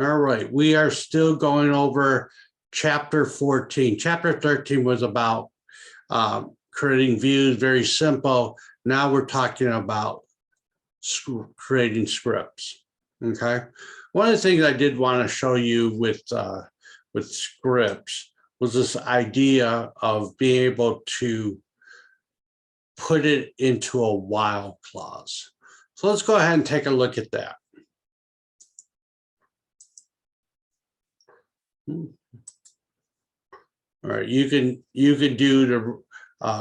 All right, we are still going over chapter 14. Chapter 13 was about creating views, very simple. Now we're talking about creating scripts, okay? One of the things I did want to show you with scripts was this idea of being able to put it into a while clause. So let's go ahead and take a look at that. All right, you can do the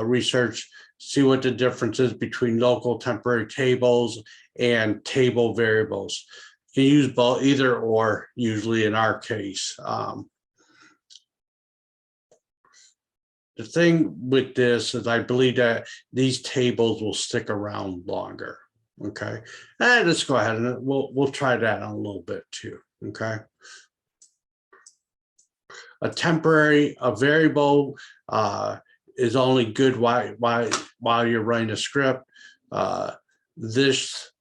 research, see what the difference is between local temporary tables and table variables. You can use both, either or, usually in our case. The thing with this is I believe that these tables will stick around longer. Okay, and let's go ahead and we'll try that on a little bit too. Okay. A variable is only good while you're writing a script. This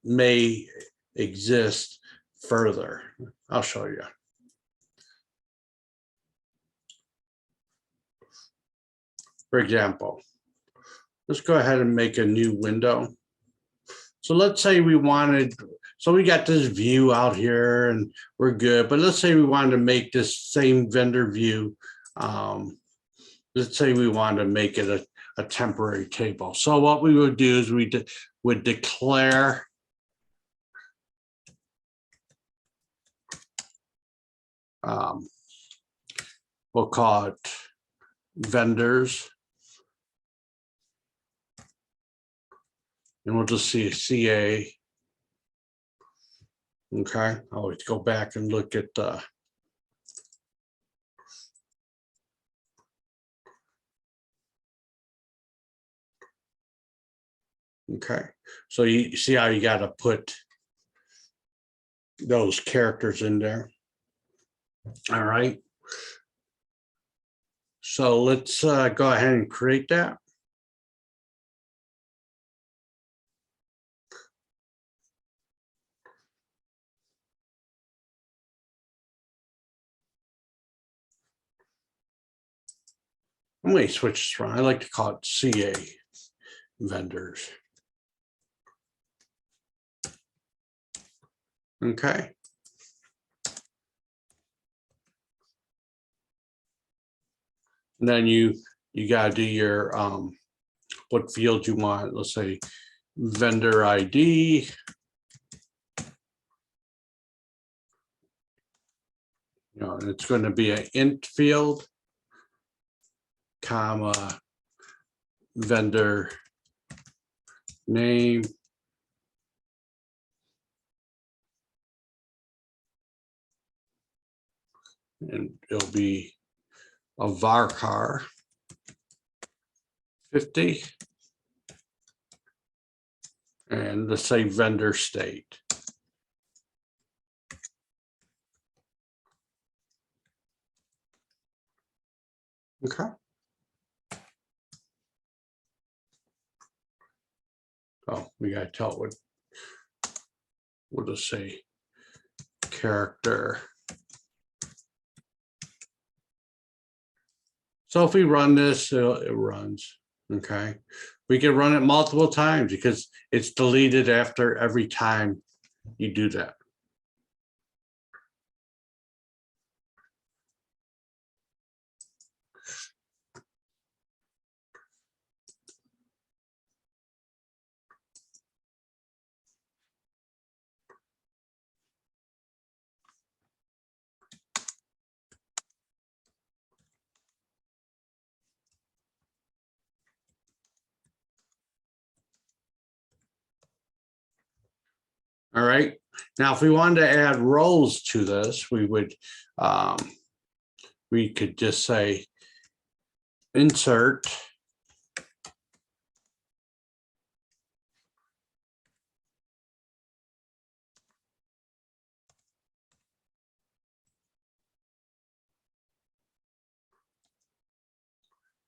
may exist further. I'll show you. For example, let's go ahead and make a new window. So let's say we wanted, so we got this view out here and we're good, but let's say we wanted to make this same vendor view. Let's say we wanted to make it a temporary table. So what we would do is we would declare we'll call it vendors. And we'll just see a CA. Okay, I'll always go back and look at the okay. So you see how you got to put those characters in there. All right. So let's go ahead and create that. I'm going to switch this around. I like to call it CA vendors. Okay. And then you got to do your what field you want. Let's say vendor ID. You know, and it's going to be an int field, comma, vendor name. And it'll be a varchar 50. And let's say vendor state. Okay. Oh, we got to tell it what we'll just say character. So if we run this, it runs. Okay. We can run it multiple times because it's deleted after every time you do that. All right. Now, if we wanted to add rows to this, we could just say insert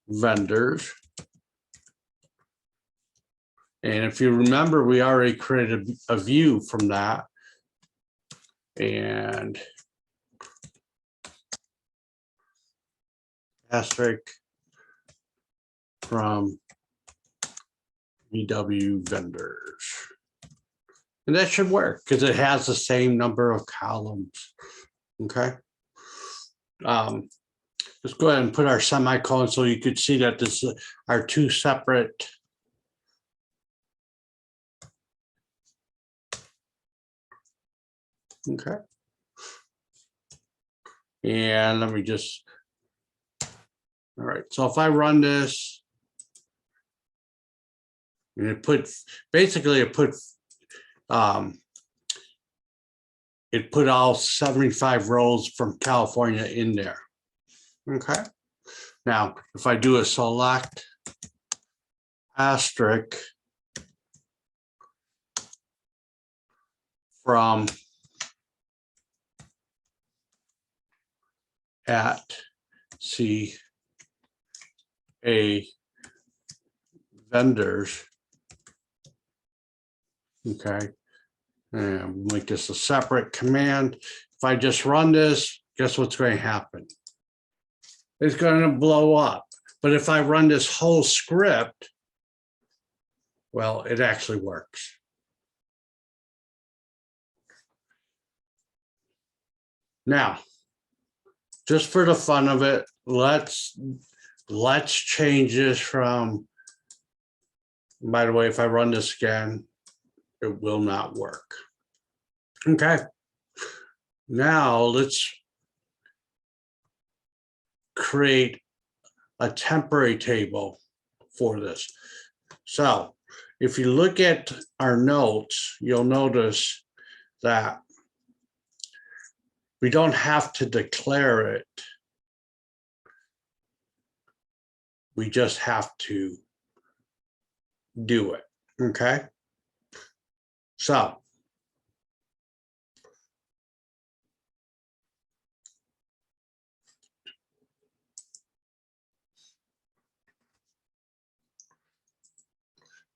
vendors. And if you remember, we already created a view from that. And asterisk from VW vendors. And that should work because it has the same number of columns. Okay. Let's go ahead and put our semicolon so you could see that this are two separate. Okay. And let me just, all right. So if I run this, and it put, basically it put all 75 rows from California in there. Okay. Now, if I do a select asterisk from at CA vendors, okay, and make this a separate command. If I just run this, guess what's going to happen? It's going to blow up. But if I run this whole script, well, it actually works. Now, just for the fun of it, let's change this from, by the way, if I run this again, it will not work. Okay. Now let's create a temporary table for this. So if you look at our notes, you'll notice that we don't have to declare it. We just have to do it, okay? So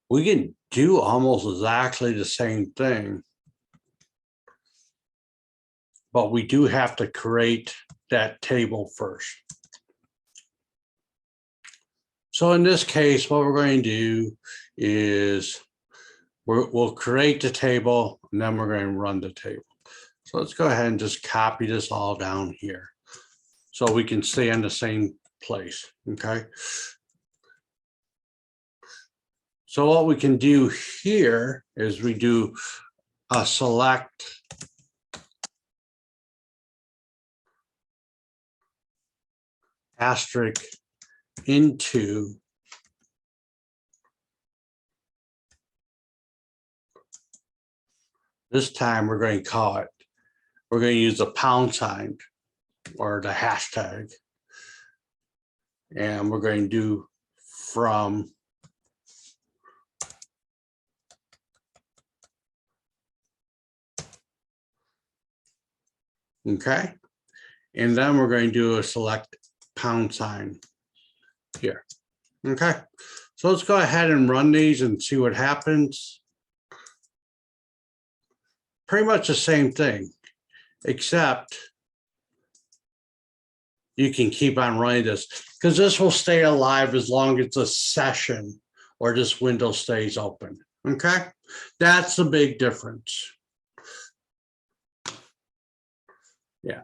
we can do almost exactly the same thing, but we do have to create that table first. So in this case, what we're going to do is we'll create the table and then we're going to run the table. So let's go ahead and just copy this all down here so we can stay in the same place, okay? So what we can do here is we do a select asterisk into this time we're going to call it, we're going to use the pound sign or the hashtag, and we're going to do from okay, and then we're going to do a select pound sign here. Okay, so let's go ahead and run these and see what happens. Pretty much the same thing, except you can keep on running this because this will stay alive as long as the session or this window stays open. Okay, that's the big difference. Yeah.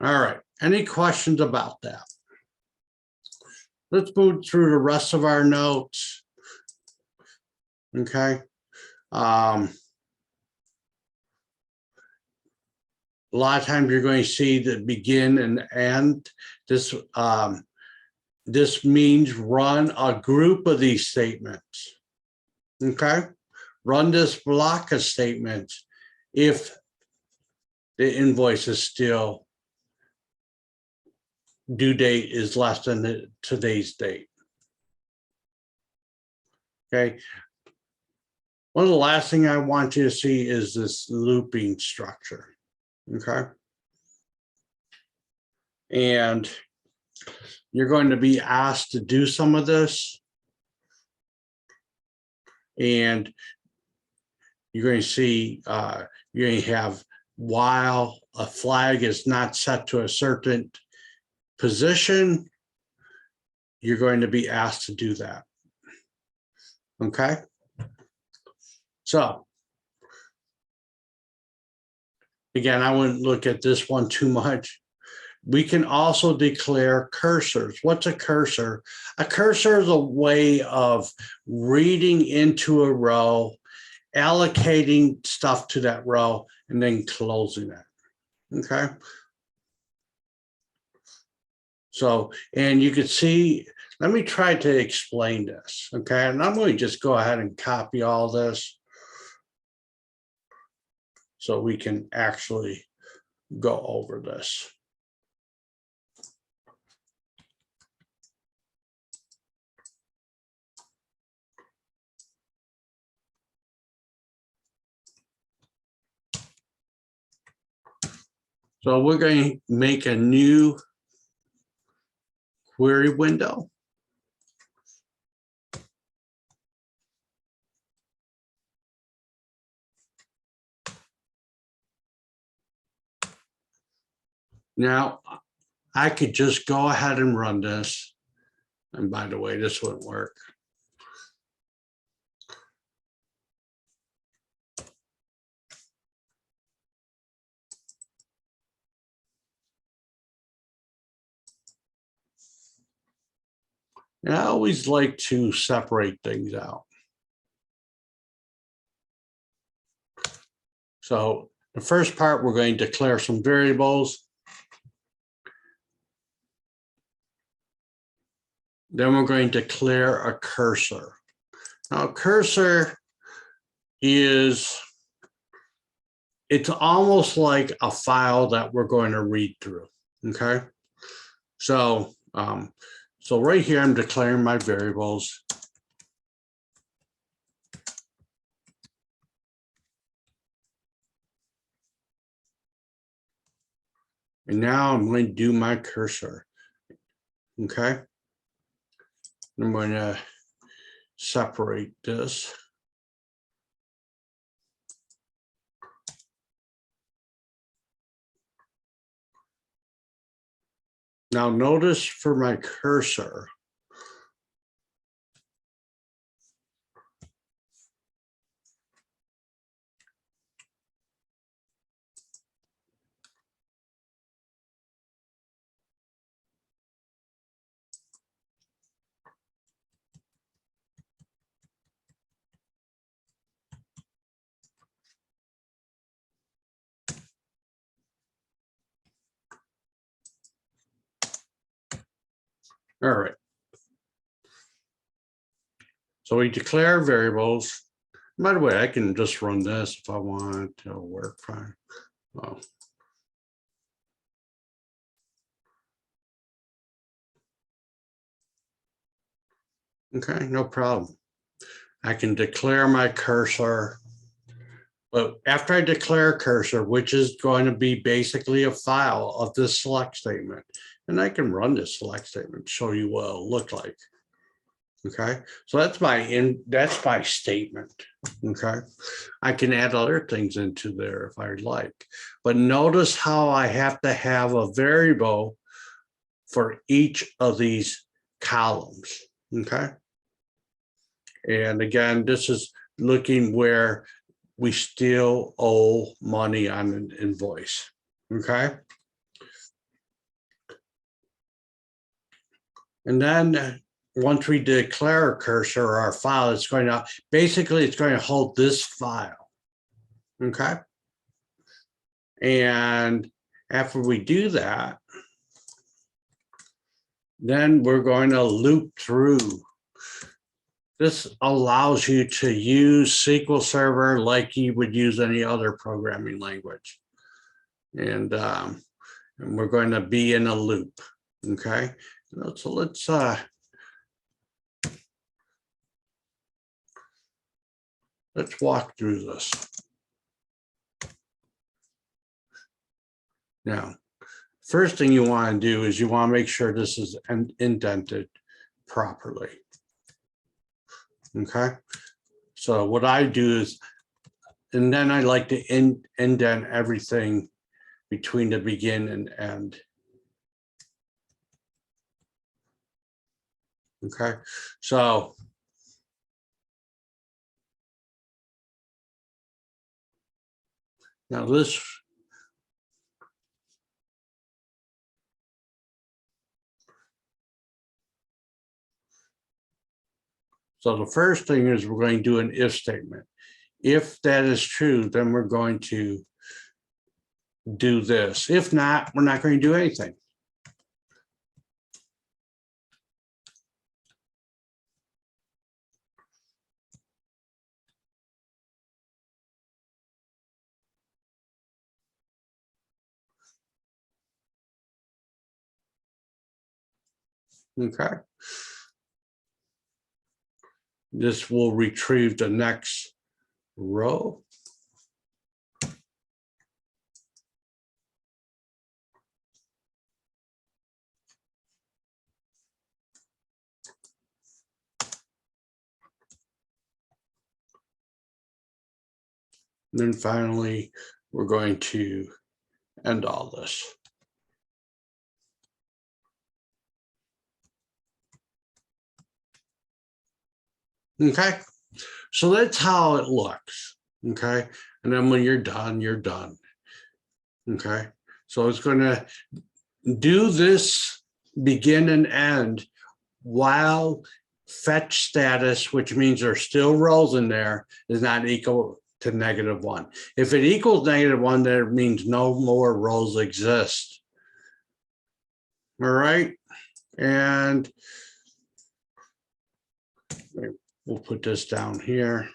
All right. Any questions about that? Let's move through the rest of our notes. Okay. A lot of times you're going to see the begin and end. This this means run a group of these statements. Okay. Run this block of statements if the invoice is still due date is less than today's date. Okay. One of the last thing I want you to see is this looping structure. Okay. And you're going to be asked to do some of this. And you're going to see, you're going to have while a flag is not set to a certain position, you're going to be asked to do that. Okay. So again, I wouldn't look at this one too much. We can also declare cursors. What's a cursor? A cursor is a way of reading into a row, allocating stuff to that row, and then closing it. Okay. So, and you can see, let me try to explain this. Okay. And I'm going to just go ahead and copy all this so we can actually go over this. So we're going to make a new query window. Now, I could just go ahead and run this. And by the way, this wouldn't work. And I always like to separate things out. So the first part, we're going to declare some variables. Then we're going to declare a cursor. Now, a cursor is, it's almost like a file that we're going to read through, okay? So, so right here, I'm declaring my variables. And now I'm going to do my cursor, okay? I'm going to separate this. Now notice for my cursor, all right. So we declare variables. By the way, I can just run this if I want. It'll work fine. Well, okay, no problem. I can declare my cursor. But after I declare cursor, which is going to be basically a file of this select statement, and I can run this select statement to show you what it'll look like. Okay, so that's my statement. Okay, I can add other things into there if I like, but notice how I have to have a variable for each of these columns. Okay, and again, this is looking where we still owe money on an invoice. Okay, and then once we declare a cursor or our file, it's going to basically, it's going to hold this file. Okay. And after we do that, then we're going to loop through. This allows you to use SQL Server like you would use any other programming language. And we're going to be in a loop. Okay. So let's walk through this. Now, first thing you want to do is you want to make sure this is indented properly. Okay. So what I do is, and then I like to indent everything between the begin and end. Okay, so now this, so the first thing is we're going to do an if statement. If that is true, then we're going to do this. If not, we're not going to do anything. Okay. This will retrieve the next row. And then finally, we're going to end all this. Okay, so that's how it looks. Okay, and then when you're done, you're done. Okay, so it's going to do this begin and end while fetch status, which means there's still rows in there, is not equal to -1. If it equals -1, that means no more rows exist. All right, and we'll put this down here.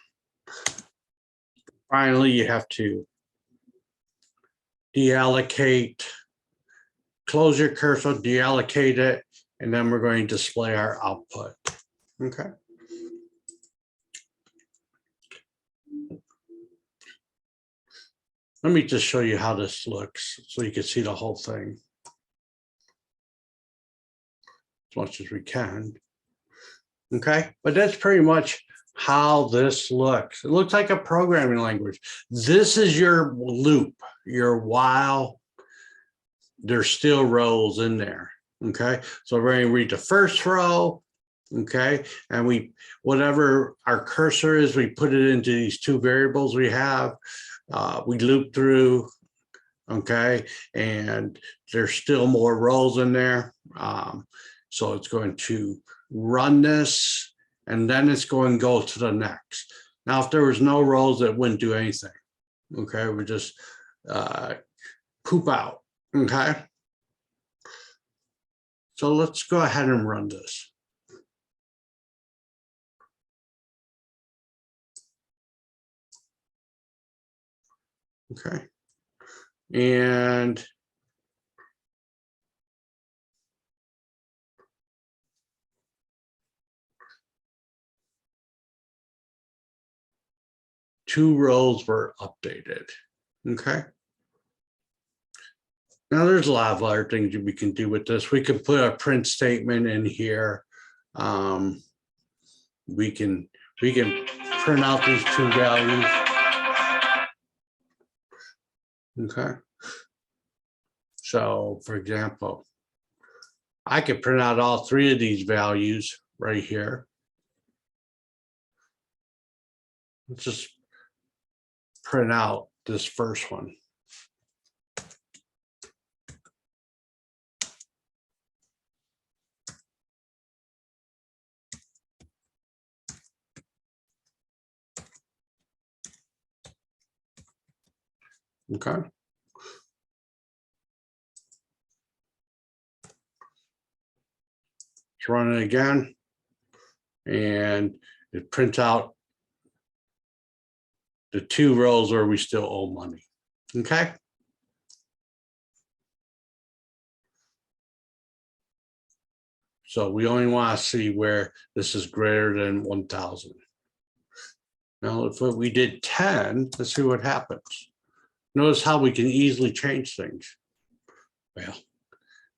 Finally, you have to deallocate, close your cursor, deallocate it, and then we're going to display our output. Okay. Let me just show you how this looks so you can see the whole thing as much as we can. Okay, but that's pretty much how this looks. It looks like a programming language. This is your loop, your while there's still rows in there. Okay, so we're going to read the first row. Okay, and we, whatever our cursor is, we put it into these two variables we have. We loop through, okay, and there's still more rows in there. So it's going to run this, and then it's going to go to the next. Now, if there was no rows, it wouldn't do anything. Okay, we just poop out. Okay. So let's go ahead and run this. Okay. And two rows were updated. Okay. Now there's a lot of other things we can do with this. We can put a print statement in here. We can print out these two values. Okay. So for example, I could print out all three of these values right here. Let's just print out this first one. Okay. Let's run it again. And it prints out the two rows where we still owe money. Okay. So we only want to see where this is greater than 1,000. Now, if we did 10, let's see what happens. Notice how we can easily change things. Well,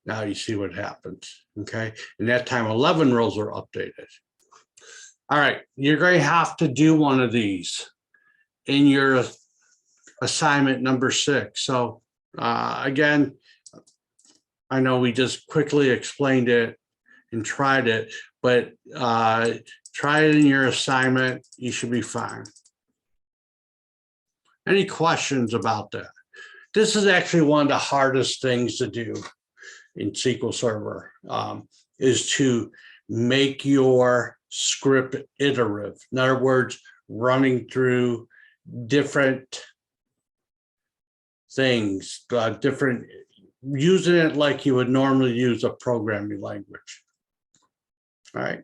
now you see what happens. Okay. And that time 11 rows are updated. All right. You're going to have to do one of these in your assignment number 6. So again, I know we just quickly explained it and tried it, but try it in your assignment. You should be fine. Any questions about that? This is actually one of the hardest things to do in SQL Server, is to make your script iterative. In other words, running through different things, using it like you would normally use a programming language. All right.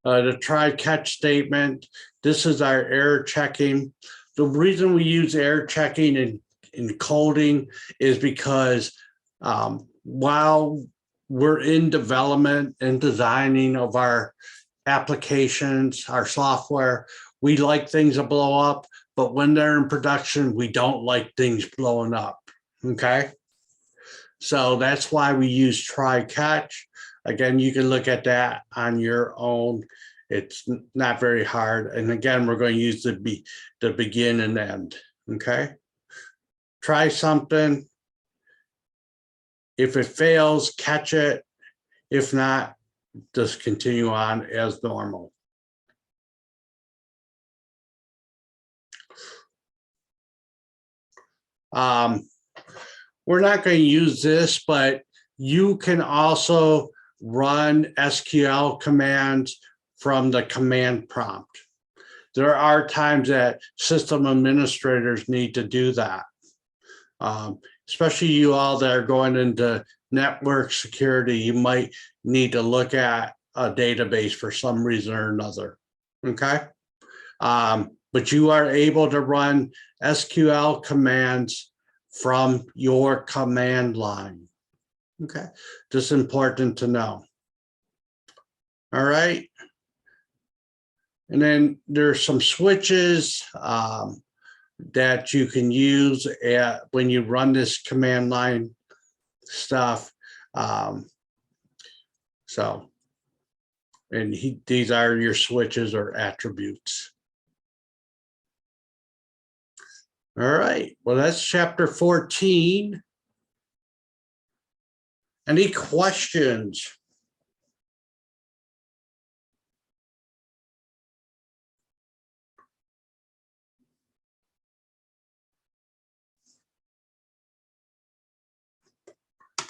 The try catch statement. This is our error checking. The reason we use error checking in coding is because while we're in development and designing of our applications, our software, we like things to blow up, but when they're in production, we don't like things blowing up, okay? So that's why we use try catch. Again, you can look at that on your own. It's not very hard. And again, we're going to use the begin and end, okay? Try something. If it fails, catch it. If not, just continue on as normal. We're not going to use this, but you can also run SQL commands from the command prompt. There are times that system administrators need to do that. Especially you all that are going into network security, you might need to look at a database for some reason or another, okay? But you are able to run SQL commands from your command line, okay? Just important to know. All right. And then there's some switches that you can use when you run this command line stuff. These are your switches or attributes. All right, well, that's chapter 14. Any questions?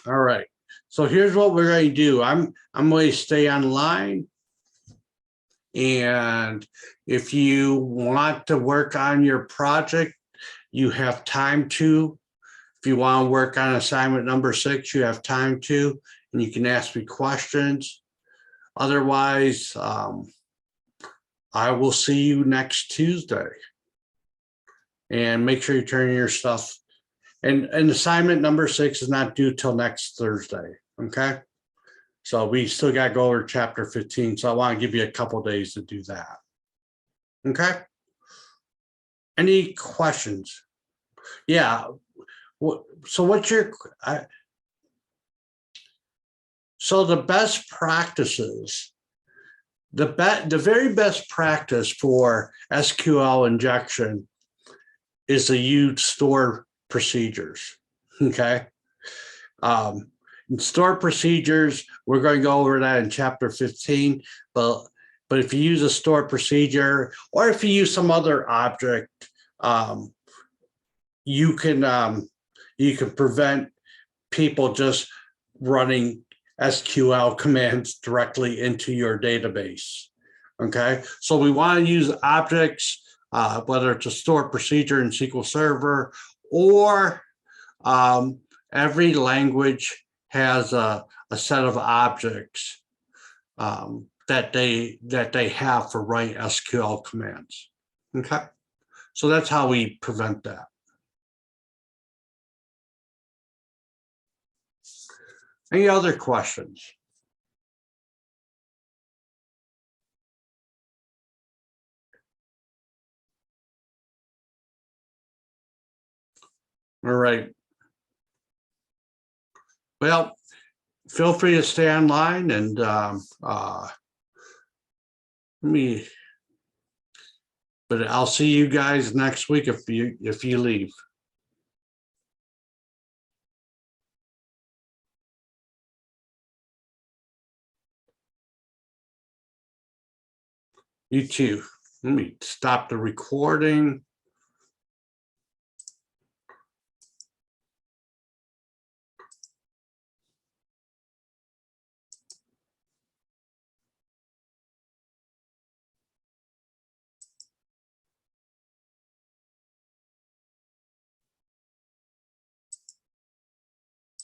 All right, so here's what we're going to do. I'm going to stay online. And if you want to work on your project, you have time to. If you want to work on assignment number 6, you have time to, and you can ask me questions. Otherwise, I will see you next Tuesday. And make sure you turn in your stuff. And assignment number 6 is not due till next Thursday, okay? So we still got to go over chapter 15. So I want to give you a couple days to do that. Okay. Any questions? Yeah. So what's your, so the best practices, the very best practice for SQL injection is to use store procedures. Okay. Store procedures, we're going to go over that in chapter 15, but if you use a store procedure or if you use some other object, you can prevent people just running SQL commands directly into your database. Okay, so we want to use objects, whether it's a store procedure in SQL Server or every language has a set of objects that they have for writing SQL commands. Okay, so that's how we prevent that. Any other questions? All right. Well, feel free to stay online and but I'll see you guys next week if you leave. You too. Let me stop the recording.